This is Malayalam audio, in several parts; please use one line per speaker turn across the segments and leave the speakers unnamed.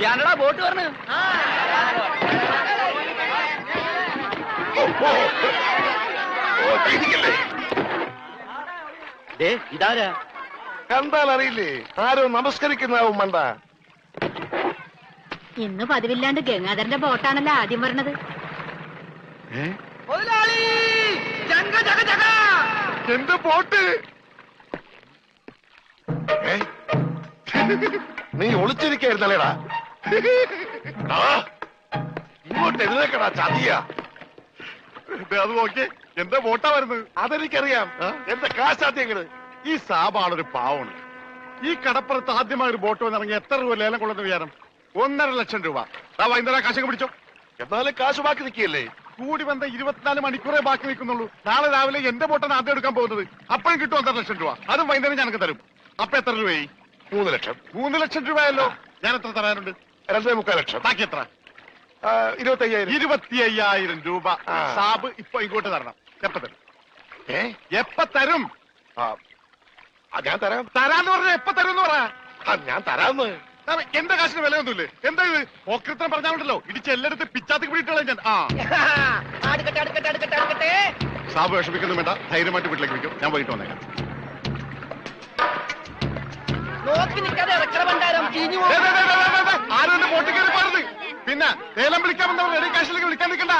ഞാനടാ ബോട്ട് പറഞ്ഞു. ഇതാരാ
കണ്ടാൽ അറിയില്ലേ? ആരോ നമസ്കരിക്കുന്നാവും മണ്ട.
ഇന്ന് പതിവില്ലാണ്ട് ഗംഗാധരന്റെ ബോട്ടാണല്ലോ ആദ്യം പറഞ്ഞത്.
എന്റെ ബോട്ട് നീ ഒളിച്ചിരിക്കായിരുന്നല്ലേടാ? ഇങ്ങോട്ട് എഴുന്നേക്കടാ ചതിയ. അത് നോക്കി എന്റെ ബോട്ടാ വരുന്നത്. അതെനിക്കറിയാം. എന്റെ കാശാദ്യങ്ങള്.
ഈ സാബാണൊരു പാവണ്. ഈ കടപ്പുറത്ത് ആദ്യമായി ഒരു ബോട്ട് വന്നിറങ്ങി എത്ര രൂപ ലേലം കൊള്ളുന്ന വിചാരം? 1.5 ലക്ഷം രൂപ. വൈകുന്നേരം കാശൊക്കെ പിടിച്ചോ.
എന്നാലും കാശ് ബാക്കി നിൽക്കിയല്ലേ?
കൂടി വന്ന 24 മണിക്കൂറേ ബാക്കി നിൽക്കുന്നുള്ളൂ. നാളെ രാവിലെ എന്റെ ബോട്ടാണ് ആദ്യം എടുക്കാൻ പോകുന്നത്. അപ്പോഴും കിട്ടും 1.5 ലക്ഷം രൂപ. അതും വൈകുന്നേരം ഞങ്ങൾക്ക് തരും. അപ്പൊ എത്ര രൂപയായി?
3 ലക്ഷം.
3 ലക്ഷം രൂപയല്ലോ. ഞാൻ എത്ര തരാനുണ്ട്?
2.25 ലക്ഷം.
ബാക്കി എത്ര?
25,000.
25,000 രൂപ സാബ് ഇപ്പൊ ഇങ്ങോട്ട് തരണം. എപ്പ തരും? എപ്പ തരും?
ഞാൻ തരാം.
തരാന്ന് പറഞ്ഞ എപ്പ തരും എന്ന് പറ.
ഞാൻ തരാന്ന്.
എന്റെ കാശിന് വിലയൊന്നുമില്ലേ? എന്താ ഇത്? ഓക്രിത്രം പറഞ്ഞാലുണ്ടല്ലോ ഇടിച്ച് എല്ലായിടത്ത് പിച്ചാത്തി പിടിയിട്ടുള്ള ഞാൻ. സാബ് വിഷമിക്കുന്നു വേണ്ട. ധൈര്യമായിട്ട് വീട്ടിലേക്ക് വിളിക്കും. ഞാൻ പോയിട്ട് വന്നേക്കാം. ആരും എന്റെ ബോട്ടിൽ കയറി പാടുന്നത്. പിന്നെ ലേലം വിളിക്കാൻ വന്നവർ റെഡി കാശിലേക്ക് വിളിക്കാൻ നിൽക്കണ്ട.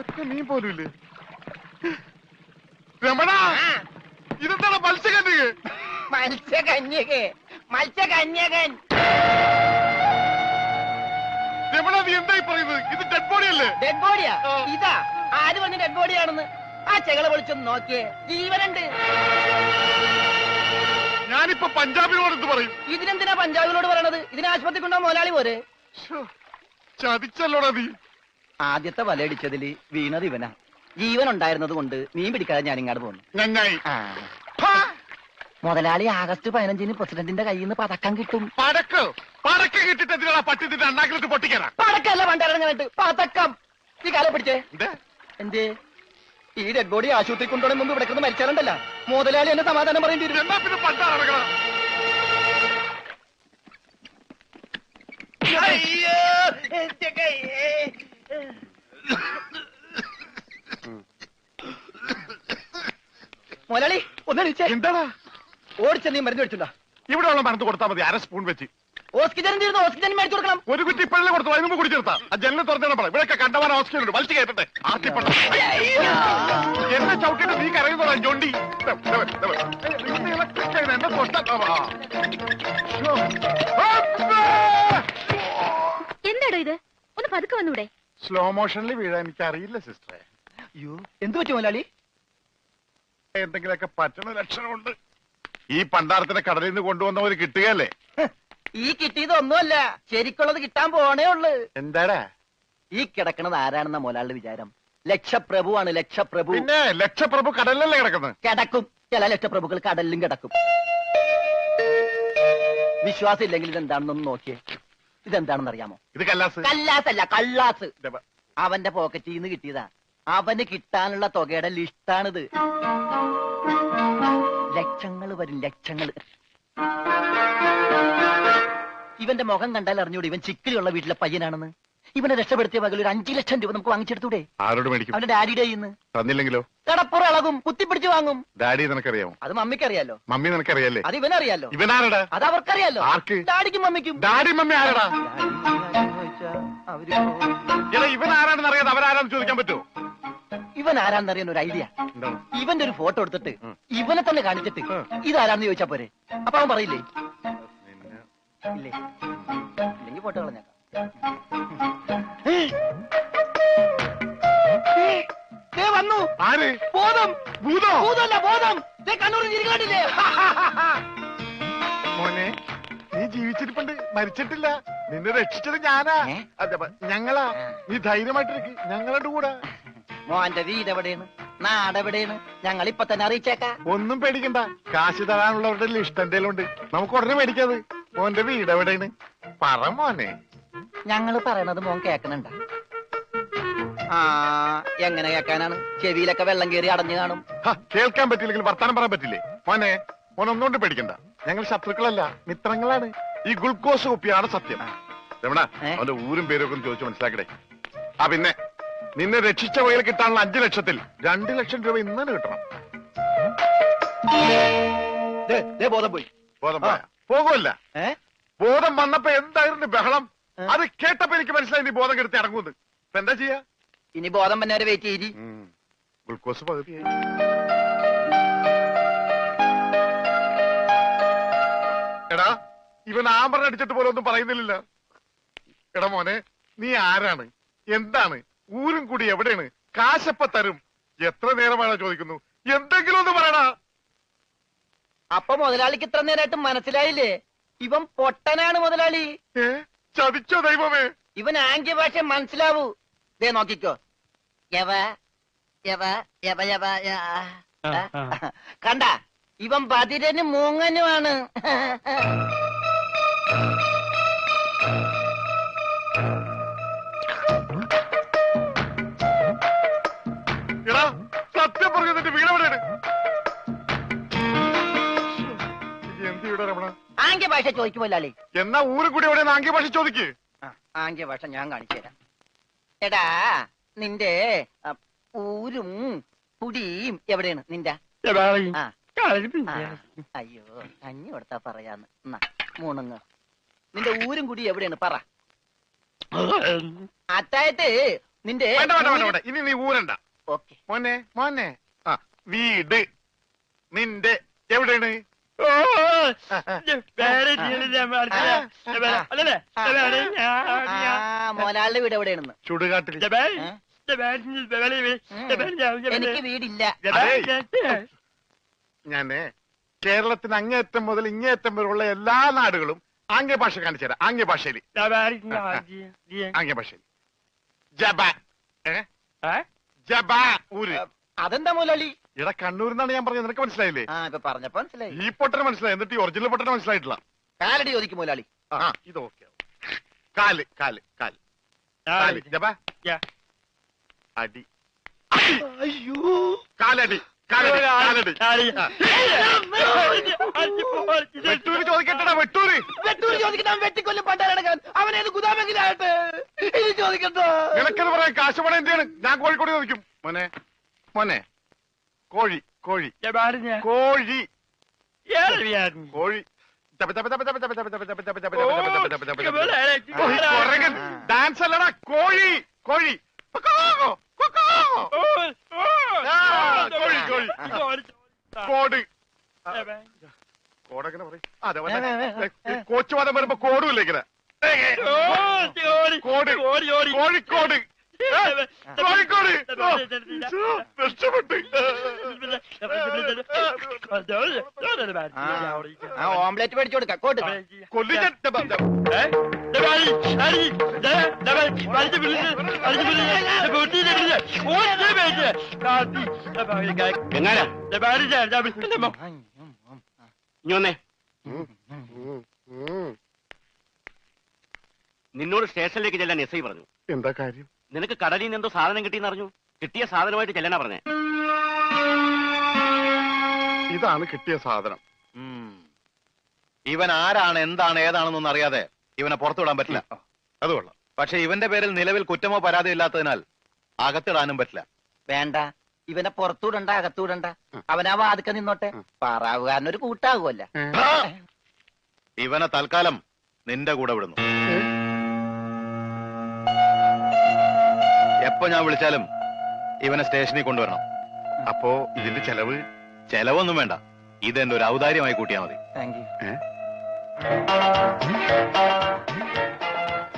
ഒറ്റ മീൻ പോലും ഇല്ലേ? രമണ, ഇതെന്താണ് മത്സ്യകന്യക?
മത്സ്യകന്യകൻ.
രമണ, നീ എന്തായി പറയുന്നത്? ഇത് ഡെഡ് ബോഡി അല്ലേ?
ഡെഡ് ബോഡിയാ? ഇതാ ആര് പറഞ്ഞ ഡെഡ് ബോഡിയാണെന്ന്? ആ ചെകള വിളിച്ചൊന്ന് നോക്കിയേ, ജീവനുണ്ട്.
ഞാനിപ്പോ പഞ്ചാബിനോട് എന്ത് പറയും?
ഇതിനെന്തിനാ പഞ്ചാബിനോട് പറയണത്? ഇതിന് ആശുപത്രി കൊണ്ടോ മുതലാളി പോരെ?
ചതിച്ചല്ലോടാ നീ.
ആദ്യത്തെ വലയടിച്ചതില് വീണത് ഇവനാ. ജീവൻ ഉണ്ടായിരുന്നത് കൊണ്ട് മീൻ പിടിക്കാതെ ഞാൻ ഇങ്ങോട്ട് പോന്നു.
നന്നായി.
മുതലാളി ആഗസ്റ്റ് 15-ന് പ്രസിഡന്റിന്റെ കയ്യിൽ നിന്ന് പതക്കം കിട്ടും.
പടക്കം കിട്ടിട്ട് എന്തിനാ പട്ടി നിന്റെ അണ്ണാക്കിലിട്ട് പൊട്ടിക്കാനാ?
പടക്കല്ല പണ്ടിറങ്ങാനായിട്ട് പതക്കം. ഈ കാലം പിടിച്ചേ. എന്തേ ഈ ഡെഡ് ബോഡി ആശുപത്രി കൊണ്ടുപോകണ മുമ്പ് ഇവിടെ കിടന്ന് മരിച്ചാലുണ്ടല്ല മുതലാളി എന്നെ സമാധാനം പറയേണ്ടി വരും.
എന്നാ പിന്നെ പണ്ടാറക്കണം.
മുതലാളി ഒന്നടിച്ചേ.
എന്താടാ?
ഓടിച്ച നീ മരുന്ന് മേടിച്ചിട്ടുണ്ടോ?
ഇവിടെ ഉള്ള മരുന്ന് കൊടുത്താൽ മതി. 1/2 സ്പൂൺ വെച്ച്.
ഓക്സിജൻ തീർന്നു. ഓക്സിജൻ മേടിച്ചു കൊടുക്കണം.
ഒരു കുറ്റി ഇപ്പോഴേ കൊടുത്തു. അതിന് മുമ്പ് കുടിച്ചെടുത്താ. ആ ജനലിൽ തുറന്നു പറ. ഇവിടെയൊക്കെ കണ്ടവാൻ ഓക്സിജൻ ഉണ്ട്. വലിച്ചു കയറ്റട്ടെ. എന്നെ ചവിട്ടിട്ട് നീ കരയുന്നതാ ജോണ്ടി. എന്നെ
എന്താടോ ഇത്? ഒന്ന് പതുക്കെ വന്നൂടെ?
സ്ലോ മോഷനിൽ വീഴാൻ എനിക്ക് അറിയില്ല സിസ്റ്ററെ.
അയ്യോ, എന്ത് പറ്റി മുതലാളി?
എന്തെങ്കിലുമൊക്കെ പറ്റുന്ന ലക്ഷണമുണ്ട്. ഈ പണ്ടാരത്തിനെ കടലിൽ നിന്ന് കൊണ്ടുവന്നവര് കിട്ടുകയല്ലേ?
ഈ കിട്ടിയതൊന്നുമല്ല, ശരിക്കുള്ളത് കിട്ടാൻ പോണേ ഉള്ളു.
എന്താടാ
ഈ കിടക്കണത് ആരാണെന്ന മുതലാളിയുടെ വിചാരം? ലക്ഷപ്രഭുവാണ്. ലക്ഷപ്രഭു.
പിന്നെ ലക്ഷപ്രഭു കടലിലല്ലേ കിടക്കുന്നത്?
കിടക്കും. ചില ലക്ഷപ്രഭുക്കൾ കടലിലും കിടക്കും. വിശ്വാസം ഇല്ലെങ്കിൽ ഇതെന്താണെന്നൊന്ന് നോക്കിയേ. ഇതെന്താണെന്ന് അറിയാമോ?
ഇത് കല്ലാസ്.
കല്ലാസല്ല, കള്ളാസ്. അവന്റെ പോക്കറ്റിൽ നിന്ന് കിട്ടിയതാ. അവന് കിട്ടാനുള്ള തുകയുടെ ലിസ്റ്റാണിത്. ലക്ഷങ്ങൾ വരും, ലക്ഷങ്ങൾ. ഇവന്റെ മുഖം കണ്ടാൽ അറിഞ്ഞൂടെ ഇവൻ ചിക്കിലുള്ള വീട്ടിലെ പയ്യനാണെന്ന്. ഇവനെ രക്ഷപ്പെടുത്തിയ പകൽ ഒരു 5 ലക്ഷം രൂപ നമുക്ക് വാങ്ങിച്ചെടുത്തൂടെ?
ആരോട് മേടിക്കും?
അവന്റെ ഡാഡിയുടെ കയ്യിന്ന്.
തന്നില്ലെങ്കിലോ?
കടപ്പുറ ഇളകും, കുത്തിപ്പിടിച്ച് വാങ്ങും.
ഡാഡി നിനക്കറിയാമോ?
അത് മമ്മിക്കറിയാലോ.
മമ്മി നിനക്കറിയാലേ?
അത് ഇവനറിയാലോ.
ഇവനാരടാ?
അത് അവർക്കറിയാലോ.
ആർക്ക്?
ഡാഡിക്കും മമ്മിക്കും.
ഡാഡി മമ്മി ആരടാ? ഇവൻ ആരാണെന്ന് അറിയാതെ അവരാരാന്ന് ചോദിക്കാൻ പറ്റുമോ?
ഇവൻ ആരാന്നറിയാൻ ഒരു ഐഡിയ. ഇവന്റെ ഒരു ഫോട്ടോ എടുത്തിട്ട് ഇവനെ തന്നെ കാണിച്ചിട്ട് ഇതാരാന്ന് ചോദിച്ചാ പോരെ? അപ്പൊ അവൻ പറയില്ലേ? ഇല്ലേ? ഇല്ലെങ്കിൽ ഫോട്ടോ കളഞ്ഞേക്കാം. വന്നു.
ആര്?
ബോധം.
ഭൂതോ?
ഭൂതമല്ല, ബോധം. കണ്ണൂരിൽ ഇരിക്കാണ്ടില്ലേ?
മോനെ, നീ ജീവിച്ചിരിപ്പുണ്ട്, മരിച്ചിട്ടില്ല. നിന്നെ രക്ഷിച്ചത് ഞാനാ. ഞങ്ങളാ. നീ ധൈര്യമായിട്ടിരിക്കും. ഞങ്ങളുടെ കൂടെ.
മോന്റെ വീട് എവിടെയാണ്? നാടെവിടെയാണ്? ഞങ്ങൾ ഇപ്പൊ തന്നെ അറിയിച്ചേക്കാം.
ഒന്നും പേടിക്കണ്ട. കാശ് തരാനുള്ളവരുടെ ലിസ്റ്റ് എന്തെങ്കിലും ഉണ്ട്. നമുക്ക് ഉടനെ മേടിക്കാത്. മോന്റെ വീട് എവിടെയാണ്? പറ മോനെ.
ഞങ്ങള് പറയണത് മോൻ കേക്കണുണ്ട? ആ എങ്ങനെ കേൾക്കാനാണ്? ചെവിയിലൊക്കെ വെള്ളം കയറി അടഞ്ഞു കാണും.
കേൾക്കാൻ പറ്റില്ലെങ്കിൽ വർത്താനം പറയാൻ പറ്റില്ലേ? മോനെ ഒന്നുകൊണ്ട് പേടിക്കണ്ട, ഞങ്ങൾ ശത്രുക്കളല്ല, മിത്രങ്ങളാണ്. ഈ ഗ്ലൂക്കോസ് കുപ്പിയാണ് സത്യം. രമണ, അവന്റെ ഊരും പേരും ഒക്കെ ചോദിച്ചു മനസ്സിലാക്കടേ. ആ പിന്നെ നിന്നെ രക്ഷിച്ച വകയിൽ കിട്ടാനുള്ള 5 ലക്ഷത്തിൽ 2 ലക്ഷം രൂപ ഇന്ന് കിട്ടണം.
ബോധം പോയി.
ബോധം പോയാ പോകുമല്ല. ബോധം വന്നപ്പോ എന്തായിരുന്നു ബഹളം? അത് കേട്ടപ്പോ എനിക്ക് മനസ്സിലായി നീ ബോധം കെടുത്തി ഇറങ്ങുന്നത്. ഇപ്പൊ എന്താ ചെയ്യാ?
ഇനി ബോധം വന്നവരെ വെയിറ്റ് ചെയ്തി.
ഗ്ലൂക്കോസ് പകുതിയായി. എടാ, ഇവൻ ആമ്പറ അടിച്ചിട്ട് പോലെ ഒന്നും പറയുന്നില്ല. എടാ മോനെ, നീ ആരാണ്, എന്താണ്, ഊരും കൂടി എവിടെയാണ്, കാശപ്പ തരും, എത്ര നേരമാണോ ചോദിക്കുന്നു, എന്തെങ്കിലും ഒന്ന് പറയടാ.
അപ്പൊ മുതലാളിക്ക് ഇത്ര നേരമായിട്ട് മനസ്സിലായില്ലേ? ഇവൻ പൊട്ടനാണ് മുതലാളി.
ചതിച്ചോ ദൈവമേ?
ഇവൻ ആംഗ്യ ഭാഷ മനസ്സിലാവൂ. ദേ നോക്കിക്കോ. യവ യവ യവ യവ കണ്ട, ഇവൻ ബദിരനും മൂങ്ങനുമാണ്.
എടാ, സത്യം പറഞ്ഞു, നിന്റെ വീടെവിടെയാണ്? എന്ത് വീടാ രമണ?
ആംഗ്യ ഭാഷ ചോദിക്കും മുതലാളി.
എന്നാ ഊരും കൂടി എവിടെയാണ് ആംഗ്യ ഭാഷ ചോദിക്ക്.
ആംഗ്യ ഭാഷ ഞാൻ കാണിച്ചു തരാം. എടാ, നിന്റെ ഊരും കുടിയും എവിടെയാണ് നിന്റെ? അയ്യോ, കഞ്ഞി കൊടുത്താ പറയാന്ന്. മൂണുങ്ങ്. നിന്റെ ഊരും കുടി എവിടെയാണ് പറ. അത്തായത് നിന്റെ
ഇനി നീ ഊരണ്ട.
ഓക്കെ
മോനെ മോനെ, വീട് നിന്റെ എവിടെയാണ്?
മോനാളുടെ വീട് എവിടെയാണെന്ന്?
ചുടുകാട്ടിൽ.
എനിക്ക് വീടില്ല.
ഞാന് കേരളത്തിന് അങ്ങേയറ്റം മുതൽ ഇങ്ങേയറ്റം വരെയുള്ള എല്ലാ നാടുകളും ആംഗ്യ ഭാഷ കാണിച്ചു തരാം. ആംഗ്യ ഭാഷയിൽ ആംഗ്യ ഭാഷയിൽ ജബ ജബ ഊര്.
അതെന്താ മുതലാളി?
ഇവിടെ കണ്ണൂർ എന്നാണ് ഞാൻ പറഞ്ഞത്, നിനക്ക് മനസ്സിലായില്ലേ?
ഇപ്പൊ പറഞ്ഞപ്പോ മനസ്സിലായി.
ഈ പൊട്ടന് മനസ്സിലായി, എന്നിട്ട് ഈ ഒറിജിനൽ പൊട്ടന് മനസ്സിലായിട്ടില്ല.
കാലടി ചോദിക്കും മുതലാളി.
ഇത് ഓക്കെ. കാല് കാല് കാല് കാല് ജബ അടി.
അയ്യോ,
കാലടി കാലടി കാലടി. വെട്ടൂര് ചോദിക്കട്ടെടാ, വെട്ടൂര്.
വെട്ടൂര് ചോദിക്കണം. വെട്ടിക്കൊല്ലും പണ്ടാരടക്കാൻ അവനേത് ഗുദാമെങ്കിലാകട്ടെ. ഇത് ചോദിക്കട്ടോ.
നിനക്കത് പറയാം. കാശ് പണം എന്റെയാണ്. ഞാൻ കോഴിക്കോട് ചോദിക്കും. മോനെ മോനെ, കോഴി കോഴി കോഴി കോഴി. ഡാൻസ് അല്ലടാ, കോഴി കോഴി. കോഴി കോഴി. കോട് കോടെങ്ങനെ പറയും? അതെ, കോച്ചുവാദം വരുമ്പോ കോടുമില്ല ഇങ്ങനെ. കോട് കോഴിക്കോട് കോഴിക്കോട്. രക്ഷപ്പെട്ട്.
ഓംലെറ്റ് മേടിച്ചു കൊടുക്കാം. കോട്ട്
കൊല്ലിക്കാൻ.
നിന്നോട് സ്റ്റേഷനിലേക്ക് ചെല്ലാൻ എസ് ഐ പറഞ്ഞു.
എന്താ കാര്യം?
നിനക്ക് കടലിൽ നിന്ന് എന്തോ സാധനം കിട്ടിയെന്ന് അറിഞ്ഞു. കിട്ടിയ സാധനമായിട്ട് ചെല്ലാനാ പറഞ്ഞേ.
ഇതാണ് കിട്ടിയ സാധനം.
ഇവൻ ആരാണ്, എന്താണ്, ഏതാണെന്നൊന്നും അറിയാതെ ഇവനെ പുറത്തുവിടാൻ പറ്റില്ല.
അത് കൊള്ളാം.
പക്ഷെ ഇവന്റെ പേരിൽ നിലവിൽ കുറ്റമോ പരാതിയോ ഇല്ലാത്തതിനാൽ അകത്തിടാനും പറ്റില്ല.
വേണ്ട, ഇവനെ പുറത്തൂടണ്ട, അകത്തൂടണ്ട. അവനാ വാതുക്ക നിന്നോട്ടെ. പാറാവുകാരനൊരു കൂട്ടാകുമല്ല.
ഇവനെ തൽക്കാലം നിന്റെ കൂടെ വിടുന്നു. എപ്പോ ഞാൻ വിളിച്ചാലും ഇവനെ സ്റ്റേഷനിൽ കൊണ്ടുവരണം.
അപ്പോ ഇതിന്റെ ചെലവ്?
ചെലവൊന്നും വേണ്ട, ഇതെന്റെ ഒരു ഔദാര്യമായി കൂട്ടിയാ മതി.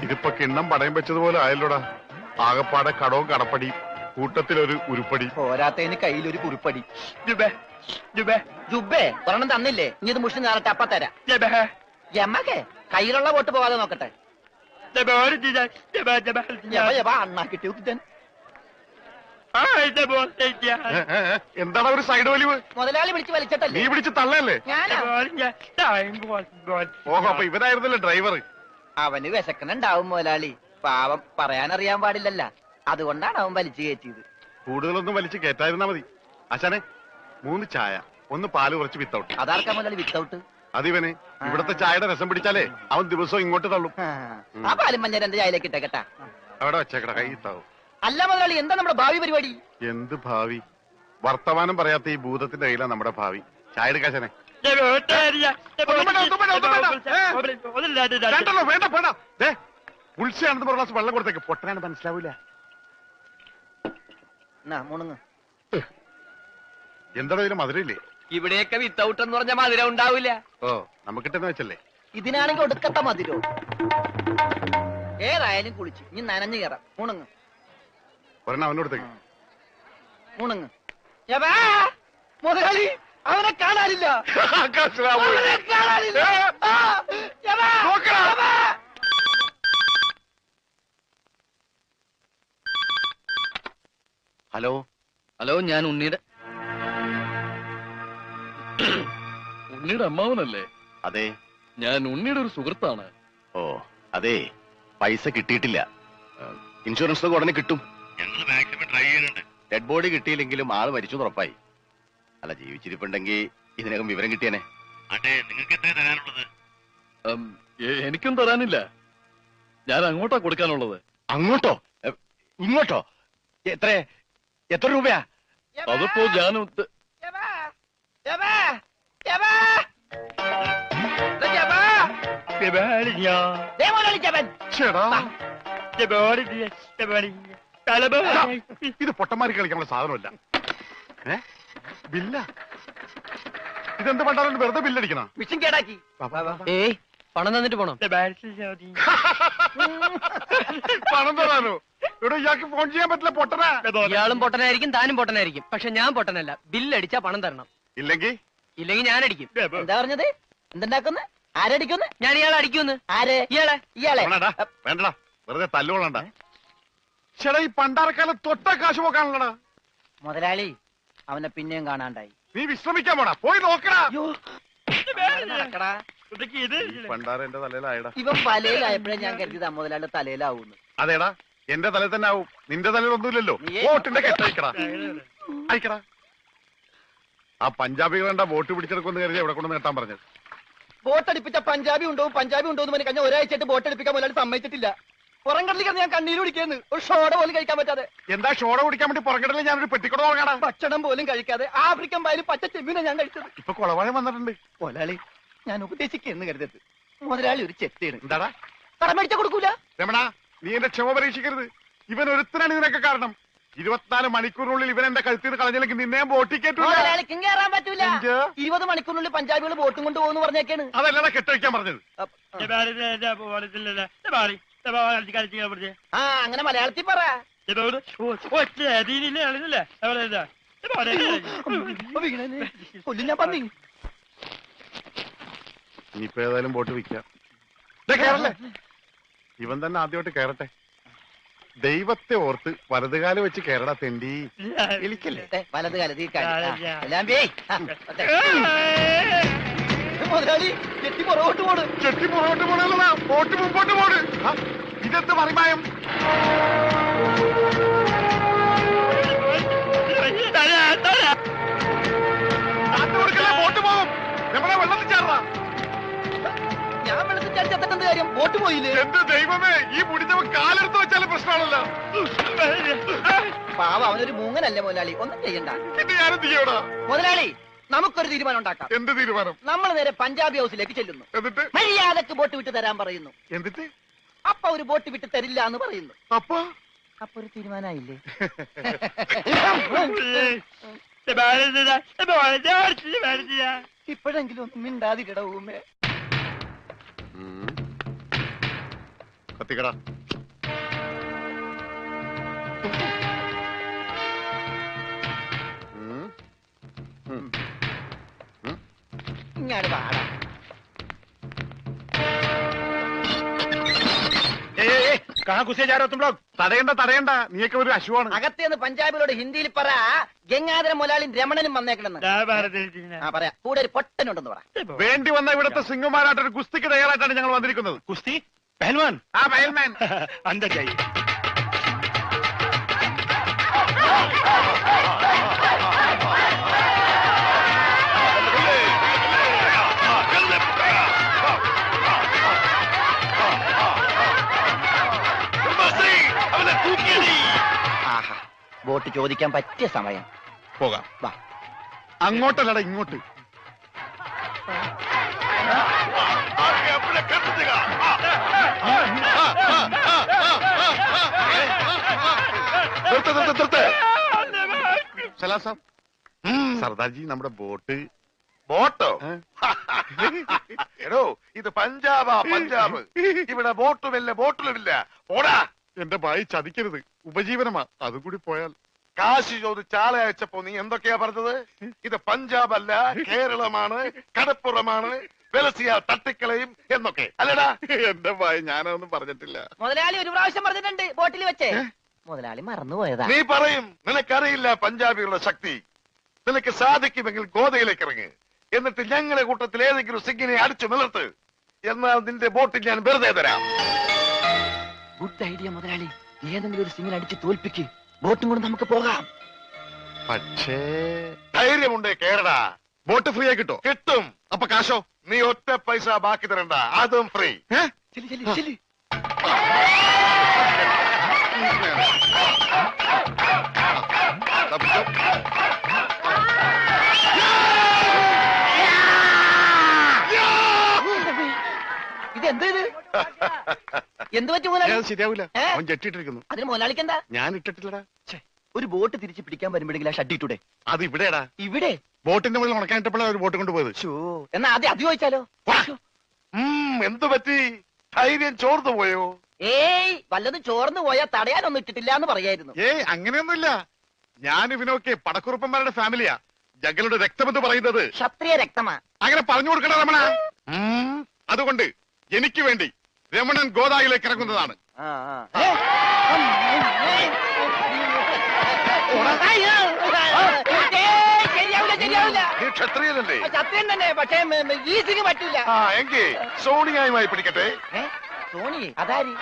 ഇതിപ്പോ കിണ്ണം പടയം വെച്ചതുപോലെ ആയല്ലോടാ. ആകപ്പാടെ കടവും കടപ്പടി, കൂട്ടത്തിലൊരു ഉരുപ്പടി.
പോരാത്തതിന് കയ്യിലൊരു കുറിപ്പടി. ജുബേ ഒരെണ്ണം തന്നില്ലേ? ഇനി ഇത് മുഷിന് നേരത്തെ അപ്പ തരാം. എമ്മക്കെ കയ്യിലുള്ള വോട്ട് പോവാതെ നോക്കട്ടെ. അണ്ണാ കിട്ടിയോ?
എന്താണ് ഒരു സൈഡ് വലിവ്?
മുതലാളി വിളിച്ച് വലിച്ചിട്ടല്ലേ?
നീ പിടിച്ച് തള്ളല്ലേ? ഓഹോ, അപ്പൊ ഇവനായിരുന്നല്ലേ ഡ്രൈവർ?
അവന് വിശക്കണുണ്ടാവും മുതലാളി. പാവം, പറയാനറിയാൻ പാടില്ലല്ല. അതുകൊണ്ടാണ് അവൻ വലിച്ചു കയറ്റിയത്.
കൂടുതലൊന്നും വലിച്ച് കയറ്റായിരുന്നാ മതി. ആശാനെ 3 ചായ, 1 പാല് കുറച്ച് വിത്തൗട്ട്.
അതാർക്കാ മുതലാളി വിത്തൗട്ട്?
അതിവന് ഇവിടത്തെ ചായയുടെ രസം പിടിച്ചാലേ അവൻ ദിവസവും ഇങ്ങോട്ട് തള്ളും.
ആ പാലും മഞ്ഞ 2 ചായയിലേക്ക് ഇട്ടേക്കട്ടാ.
അവിടെ വെച്ചേക്കട, കൈ ഇത്താവും.
അല്ല മുതലാളി, എന്താ നമ്മുടെ ഭാവി പരിപാടി?
എന്ത് ഭാവി? വർത്തമാനം പറയാത്ത ഈ ഭൂതത്തിന്റെ കയ്യിലാണ് നമ്മുടെ ഭാവി. ചായ എടുക്കാശനെ. വേണ്ട വേണ്ട, ഉത്സയാണെന്ന് പറഞ്ഞ ഗ്ലാസ് വെള്ളം കൊടുത്തേക്ക്. പൊട്ടനാണ് മനസ്സിലാവൂല.
മുണുങ്ങ്.
എന്താണോ ഇതിന് മധുരയില്ലേ?
ഇവിടെയൊക്കെ വിത്തൗട്ട് എന്ന് പറഞ്ഞ മധുരം ഉണ്ടാവില്ല.
ഓ, നമുക്കിട്ടെന്ന് വെച്ചല്ലേ.
ഇതിനാണെങ്കിൽ ഒടുക്കത്തെ മതിരോ. ഏതായാലും കുളിച്ച് ഇനി നനഞ്ഞു കയറാം. മുണുങ്ങ്
ഒരെണ്ണം അവനോടത്തേക്ക്.
മുണുങ്ങ്. മുതലാളി അവനെ കാണാനില്ല. അവനെ കാണാനില്ല.
ഹലോ
ഹലോ, ഞാൻ ഉണ്ണിയുടെ അമ്മാവനല്ലേ?
അതെ.
ഞാൻ ഉണ്ണിയുടെ ഒരു സുഹൃത്താണ്.
ഓ അതെ, പൈസ കിട്ടിയിട്ടില്ല. ഇൻഷുറൻസ് ഉടനെ കിട്ടും. ഡെഡ് ബോഡി കിട്ടിയില്ലെങ്കിലും ആള് മരിച്ചു ഉറപ്പായി. അല്ല, ജീവിച്ചിരിപ്പുണ്ടെങ്കിൽ ഇതിനകം വിവരം കിട്ടിയനെ.
എനിക്കും തരാനില്ല. ഞാൻ അങ്ങോട്ടാ കൊടുക്കാനുള്ളത്.
അങ്ങോട്ടോ ഇങ്ങോട്ടോ? എത്ര രൂപയാ?
അതിപ്പോ ഞാൻ
ചേടാ, ഇത് പൊട്ടന്മാർക്ക് കളിക്കാനുള്ള സാധനമല്ല. ബില്ല ഇതെന്ത് പണ്ടാലും വെറുതെ ബില്ലടിക്കണ?
മിഷൻ കേടാക്കി.
പണം തന്നിട്ട് പോണം.
പണം തരാനോ? ഇവിടെ ഇയാൾക്ക് ഫോൺ ചെയ്യാൻ പറ്റില്ല. പൊട്ടനാ.
ഇയാളും പൊട്ടനായിരിക്കും, താനും പൊട്ടനായിരിക്കും. പക്ഷെ ഞാൻ പൊട്ടനല്ല. ബില്ലടിച്ചാ പണം തരണം.
ഇല്ലെങ്കിൽ
ഞാൻ അടിക്കും.
എന്താ പറഞ്ഞത്? എന്തുണ്ടാക്കുന്നു? ആരടിക്കുന്നു?
ഞാൻ ഇയാളെ അടിക്കുന്ന്.
ആര്? ഇയാളെ.
വേണ്ടടാ, വെറുതെ തല്ലുകൊള്ളണ്ട. ചേടാ, ഈ പണ്ടാരക്കാലം തൊട്ട കാശ് പോക്കാണല്ലടാ.
മുതലാളി അവനെ പിന്നെയും കാണാണ്ടായി.
നീ വിശ്രമിക്കാൻ പോടാ, പോയി നോക്കടാ.
നടക്കടാ.
പണ്ടാര എന്റെ തലയിലായടാ.
ഇവൻ വലയിലായപ്പോഴേ ഞാൻ കരുതിയതാ മുതലാളി തലയിലാവൂന്ന്.
അതേടാ, എന്റെ തലയിൽ തന്നെ ആവും. നിന്റെ തലയിൽ ഒന്നുമില്ലല്ലോ. വോട്ടിന്റെ കെട്ടയക്കടാ, അയക്കടാ. ആ പഞ്ചാബികളെന്താ വോട്ട് പിടിച്ചെടുക്കുമെന്ന് കരുതി എവിടെ കൊണ്ട് നേട്ടാൻ പറഞ്ഞത്.
ബോട്ടടിപ്പിച്ച പഞ്ചാബി ഉണ്ടോന്ന് പറഞ്ഞ് കഴിഞ്ഞ ഒരാഴ്ചയായിട്ട് ബോട്ടടിപ്പിക്കാൻ മുതലാളി സമ്മതിച്ചിട്ടില്ല. പുറംകടലിൽ കിടന്ന് ഞാൻ കണ്ണീര് കുടിക്കുന്നു. ഒരു ഷോട പോലും കഴിക്കാൻ പറ്റാതെ.
എന്താ ഷോട കുടിക്കാൻ വേണ്ടി പുറകിടലിൽ ഞാനൊരു പെട്ടിക്കൂടെ നോക്കടാ.
ഭക്ഷണം പോലും കഴിക്കാതെ ആഫ്രിക്കൻ പായലും പച്ച ചെമ്മീനെ ഞാൻ കഴിച്ചത്.
ഇപ്പൊ കുളവാഴം വന്നിട്ടുണ്ട്.
മുതലാളി ഞാൻ ഉപദേശിക്കുന്നു കരുതരുത്. മുതലാളി ഒരു ചെത്തിയാണ്.
എന്താടാ?
കടം മേടിച്ച കൊടുക്കൂല.
രമണ, നീ എന്റെ ക്ഷമ പരീക്ഷിക്കരുത്. ഇവൻ ഒരുത്തനാണ് ഇതിനൊക്കെ കാരണം. 24 മണിക്കൂറിനുള്ളിൽ ഇവൻ എന്റെ കഴുത്തിൽ കളഞ്ഞില്ലെങ്കിൽ നിന്നെ ബോട്ടിക്കേറ്റൂല.
മുതലാളിക്കും കയറാൻ പറ്റൂല. 20 മണിക്കൂറിനുള്ളിൽ പഞ്ചാബികൾ ബോട്ടും കൊണ്ട് പോകുന്നു പറഞ്ഞേക്കാണ്.
അതല്ലടാ കെട്ടഴിക്കാൻ പറഞ്ഞത്.
ആ അങ്ങനെ മലയാളത്തിൽ പറ. കൊല്ലും ഞാൻ പന്നി.
ഇനിയിപ്പോ ഏതായാലും ബോട്ട് വിൽക്കാം. കേറല്ലേ, ഇവൻ തന്നെ ആദ്യമായിട്ട് കയറട്ടെ. ദൈവത്തെ ഓർത്ത് വലതുകാലം വെച്ച് കേരള തെണ്ടി. വിളിക്കല്ലേ
വലത് കാലത്ത് മുതലാളി ചെട്ടി പുറകോട്ട് പോണ്.
ചെട്ടി പുറകോട്ട് പോണല്ലടാ, ബോട്ട് മുമ്പോട്ട് പോണ്. ഇതെന്ത് മറിമായം? ബോട്ട് പോകും. നമ്മളെ വെള്ളത്തിൽ ചേർന്നാ.
ഞാൻ വെള്ളത്തിൽ ചാടി ചത്തിട്ടെന്ത് കാര്യം? ബോട്ട് പോയില്ലേ?
എന്ത് ദൈവമേ, ഈ മുടിഞ്ഞവൻ കാലെടുത്ത് വെച്ചാലും പ്രശ്നമാണല്ലോ.
പാവ, അവനൊരു മൂങ്ങനല്ലേ മുതലാളി, ഒന്നും ചെയ്യണ്ട.
പിന്നെ ഞാനെന്ത് ചെയ്യടാ?
മുതലാളി നമുക്കൊരു തീരുമാനം ഉണ്ടാക്കാം.
എന്ത് തീരുമാനം?
നമ്മൾ നേരെ പഞ്ചാബി ഹൗസിലേക്ക് ചെല്ലുന്നു.
എന്നിട്ട്
മര്യാദക്ക് ബോട്ട് വിട്ട് തരാൻ പറയുന്നു.
എന്നിട്ട്
അപ്പൊ ഒരു ബോട്ട് വിട്ട് തരില്ല എന്ന് പറയുന്നു.
അപ്പൊ
ഒരു തീരുമാനമായില്ലേ? ഇപ്പോഴെങ്കിലും ഒന്നും മിണ്ടാതിരിട ഊമേ.
കത്തിക്കടാ.
ഇങ്ങാട് പാടാ.
തടയണ്ട, നീയൊക്കെ ഒരു അശുവാണ്.
അകത്തേന്ന് പഞ്ചാബിലോട് ഹിന്ദിയിൽ പറ, ഗംഗാധര മുതലാളിയും രമണനും വന്നേക്കണെന്ന്. പറയാ, കൂടെ ഒരു പൊട്ടനുണ്ടെന്ന് പറ.
വേണ്ടി വന്ന ഇവിടുത്തെ സിംഗുമാരായിട്ട് ഒരു ഗുസ്തിക്ക് തയ്യാറായിട്ടാണ് ഞങ്ങൾ വന്നിരിക്കുന്നത്.
കുസ്തി പഹൽവാൻ.
ആ പഹൽമാൻ.
അന്തർ
ആഹാ, വോട്ട് ചോദിക്കാൻ പറ്റിയ സമയം.
പോകാം.
വാ.
അങ്ങോട്ടല്ലടാ ഇങ്ങോട്ട്. സലാം സാബ്, സർദാർജി നമ്മുടെ ബോട്ട്.
ബോട്ടോ? എടോ, ഇത് പഞ്ചാബാ, പഞ്ചാബ്. ഇവിടെ ബോട്ടുമില്ല, ബോട്ടിലുമില്ല. പോടാ.
എന്റെ ഭായി ചതിക്കരുത്, ഉപജീവനമാ. അതുകൂടി പോയാൽ.
കാശി ചോദിച്ച് ആളെ അയച്ചപ്പോ നീ എന്തൊക്കെയാ പറഞ്ഞത്? ഇത് പഞ്ചാബ് അല്ല, കേരളമാണ്, കടപ്പുറമാണ്, വെലസിയ തട്ടിക്കളയും എന്നൊക്കെ അല്ലടാ.
എന്റെ ഭായി ഞാനതൊന്നും പറഞ്ഞിട്ടില്ല.
മുതലാളി ഒരു പ്രാവശ്യം പറഞ്ഞിട്ടുണ്ട് ബോട്ടിൽ വെച്ചേ. മുതലാളി മറന്നുപോയതാ.
നീ പറയും നിനക്കറിയില്ല പഞ്ചാബികളുടെ ശക്തി. നിനക്ക് സാധിക്കുമെങ്കിൽ ഗോതയിലേക്ക് ഇറങ്ങ്. എന്നിട്ട് ഞങ്ങളുടെ കൂട്ടത്തിൽ ഏതെങ്കിലും സിംഗിനെ അടിച്ചു നിലർത്ത്. എന്നാൽ നിന്റെ ബോട്ടിൽ ഞാൻ വെറുതെ തരാം.
ഗുഡ് ഐഡിയ മുതലാളി. ഏതെങ്കിലും ഒരു സിംഗിനെ അടിച്ച് തോൽപ്പിക്ക്. ബോട്ടും കൊണ്ട് നമുക്ക് പോകാം.
പക്ഷേ
ധൈര്യമുണ്ടേ കേരള.
ബോട്ട് ഫ്രീ ആയി കിട്ടോ?
കിട്ടും.
അപ്പൊ കാശോ?
നീ ഒറ്റ പൈസ ബാക്കി തരണ്ട, അതും ഫ്രീ.
ചെല്ലി ചെല്ലി ചെല്ലി. ഇതെന്ത് ഇത്? എന്ത് പറ്റും മുതലാളി?
ശരിയാവില്ല.
ഏ?
അവൻ ജെട്ടിട്ടിരിക്കുന്നു.
അതിന് മുതലാളിക്ക് എന്താ?
ഞാൻ ഇട്ടിട്ടില്ലടാ.
ഒരു ബോട്ട് തിരിച്ച് പിടിക്കാൻ വരുമ്പോഴെങ്കിലും ആ ഷട്ടിട്ടൂടെ?
അത് ഇവിടെടാ.
ഇവിടെ
ബോട്ടിന്റെ മുകളിൽ ഉണക്കാനിട്ടപ്പോഴാണ് ഒരു ബോട്ട് കൊണ്ടുപോയത്.
എന്നാ ആദ്യം അത് ചോദിച്ചാലോ?
എന്തു പറ്റി? ധൈര്യം ചോർന്നു പോയോ?
ഏയ്, വല്ലതും ചോർന്നു പോയാൽ തടയാനൊന്നും ഇട്ടിട്ടില്ല എന്ന് പറയായിരുന്നു.
ഏയ് അങ്ങനെയൊന്നുമില്ല. ഞാൻ ഇവനൊക്കെ പടക്കുറുപ്പന്മാരുടെ ഫാമിലിയാ. ജഗലുടെ രക്തമെന്ന് പറയുന്നത്
ക്ഷത്രിയ രക്തമാ.
അങ്ങനെ പറഞ്ഞു കൊടുക്കണ രമണ. അതുകൊണ്ട് എനിക്ക് വേണ്ടി രമണൻ ഗോദായിലേക്ക് ഇറങ്ങുന്നതാണ്.
ശരിയാവില്ല, ശരിയാവില്ല.
നീ ക്ഷത്രിയനല്ലേ?
സത്യം തന്നെ, പക്ഷേ ഈസിക്ക് പറ്റില്ല.
എങ്കിൽ സോണിയായുമായി പിടിക്കട്ടെ.
സോണി അതാരി?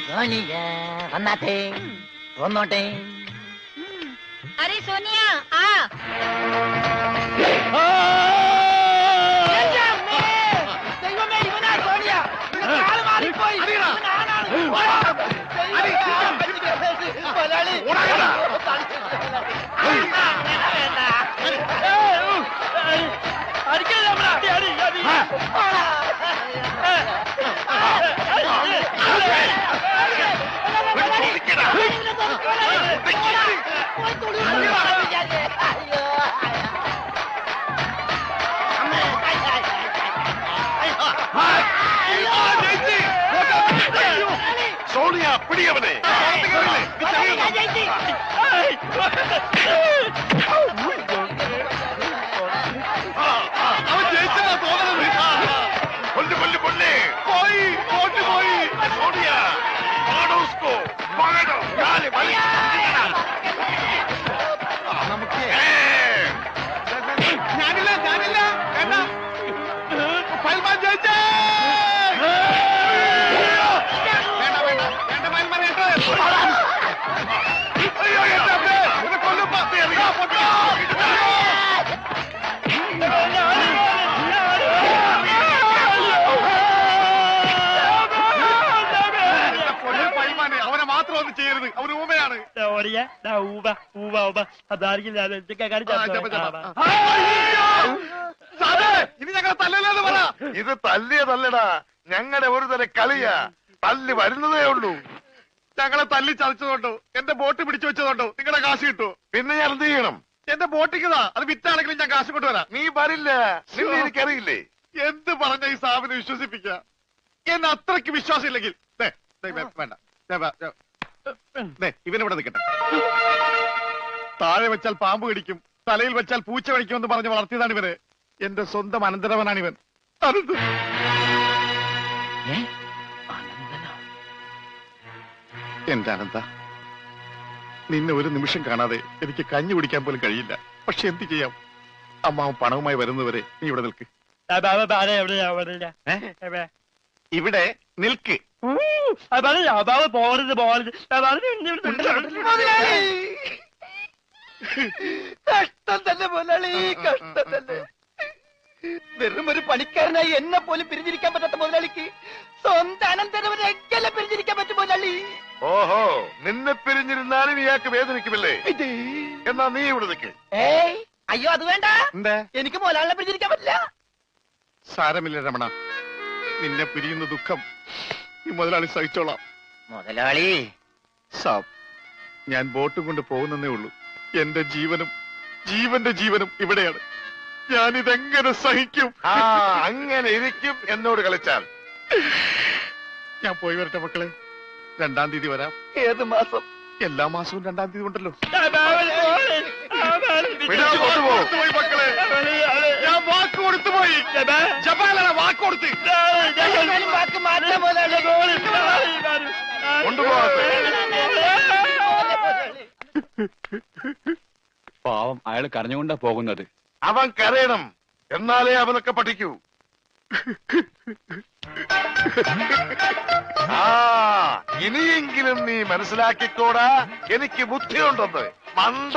സോണിയ വന്നാട്ടെ, വന്നോട്ടെ.
അരെ സോനിയ ആ
ദൈവമേ, ഇവനാ സോണിയ. ആള് മാറിപ്പോയി. ഇവനാണാണ്. മുതലാളി.
സോണിയ പിടിയവനെ.
അവൻ ജയിച്ചതാ തോന്നുന്നത്.
കൊല്ല് കൊല്ല് കൊല്ലേ. പോയി, ബോട്ട് പോയി. സോണിയ മാഡോസ്കോ മാഡോ കാല് വലി.
നമുക്ക്
ഞാനില്ല, ഞാനില്ല. വേണ്ട.
പൽമാൻ ജയിച്ചേ. വേണ്ട വേണ്ട വേണ്ട പൽമാൻ കേട്ടോ.
അയ്യോ, എന്റെ അമ്മേ. ഇത് കൊല്ലും. പത്തി എറിയാ, പൊട്ടോ.
പൽമാനെ അവനെ മാത്രം ഒന്നും ചെയ്യരുത്. അവന് ഊമയാണ്. ഇനി ഞങ്ങളെ തല്ലല്ലെന്ന് പറ.
ഇത് തല്ലിയതല്ലടാ, ഞങ്ങളുടെ ഒരു തരം കളിയാ. തല്ലി വരുന്നതേ ഉള്ളൂ.
ഞങ്ങളെ തല്ലി ചതച്ചതുകൊണ്ടോ എന്റെ ബോട്ട് പിടിച്ചു വെച്ചതുകൊണ്ടോ നിങ്ങളുടെ കാശ് കിട്ടുമോ?
പിന്നെ ഞാൻ എന്ത് ചെയ്യണം?
എന്റെ ബോട്ടിക്കതാ, അത് വിറ്റാണെങ്കിലും ഞാൻ കാശ് കൊണ്ടുവരാം.
നീ വരില്ല. നിന്നെ എനിക്കറിയില്ലേ.
എന്ത് പറഞ്ഞ ഈ സാബിനെ വിശ്വസിപ്പിക്ക? എന്നെ അത്രയ്ക്ക് വിശ്വാസം ഇല്ലെങ്കിൽ വേണ്ട, ഇവനിവിടെ നിൽക്കട്ടെ. താഴെ വെച്ചാൽ പാമ്പ് കടിക്കും, തലയിൽ വെച്ചാൽ പൂച്ച കടിക്കുമെന്ന് പറഞ്ഞ് വളർത്തിയതാണ് ഇവന്. എന്റെ സ്വന്തം അനന്തരവനാണ് ഇവൻ. എന്റെ അനന്ത, നിന്നെ ഒരു നിമിഷം കാണാതെ എനിക്ക് കഞ്ഞി കുടിക്കാൻ പോലും കഴിയില്ല. പക്ഷെ എന്ത് ചെയ്യാം? അമ്മാവൻ പണവുമായി വരുന്നവരെ നീ ഇവിടെ നിൽക്ക്. ഇവിടെ നിൽക്ക്.
പോകരുത് പോകരുത്
കഷ്ടം തന്നെ മുതലാളി, കഷ്ടം തന്നെ. വെറും ഒരു പണിക്കാരനായി എന്നെ പോലും പിരിഞ്ഞിരിക്കാൻ പറ്റാത്ത മുതലാളിക്ക് സ്വന്തം അനന്തരവരെ എങ്ങനെ പിരിഞ്ഞിരിക്കാൻ പറ്റും മുതലാളി?
ഓഹോ, നിന്നെ പിരിഞ്ഞിരുന്നാലും ഇയാൾക്ക് വേദനിക്കുമല്ലേ? എന്നാ നീ ഇവിടെ നിൽക്ക്.
ഏയ് അയ്യോ, അത് വേണ്ട.
എന്താ?
എനിക്ക് മുതലാളിനെ പിരിഞ്ഞിരിക്കാൻ പറ്റില്ല.
സാരമില്ല രമണ, നിന്നെ പിരിയുന്ന ദുഃഖം ഈ മുതലാളി സഹിച്ചോളാം.
മുതലാളി
സാബ്, ഞാൻ ബോട്ടും കൊണ്ട് പോകുന്നേ ഉള്ളൂ. എന്റെ ജീവന്റെ ജീവനും ഇവിടെയാണ്. ഞാനിതെങ്ങനെ സഹിക്കും?
ആ, അങ്ങനെ ഇരിക്കും എന്നോട് കളിച്ചാൽ.
ഞാൻ പോയി വരട്ടെ മക്കളെ. 2-ാം തീയതി വരാം.
ഏത് മാസം?
എല്ലാ മാസവും 2-ാം തീയതി ഉണ്ടല്ലോ.
പിടിച്ചു കൊണ്ടുപോ.
പോയി മക്കളെ, ഞാൻ വാക്ക് കൊടുത്തു പോയി. ജപാലാണ് വാക്ക് കൊടുത്ത്.
എന്നാലും വാക്ക് മാറ്റാം മുതലാളി.
കൊണ്ടുപോകട്ടെ.
പാവം, അയാൾ കരഞ്ഞുകൊണ്ടാ പോകുന്നത്.
അവൻ കരയണം, എന്നാലേ അവനൊക്കെ പഠിക്കൂ. ആ, ഇനിയെങ്കിലും നീ മനസ്സിലാക്കിക്കോടാ, എനിക്ക് ബുദ്ധിയുണ്ടെന്ന്. മണ്ട.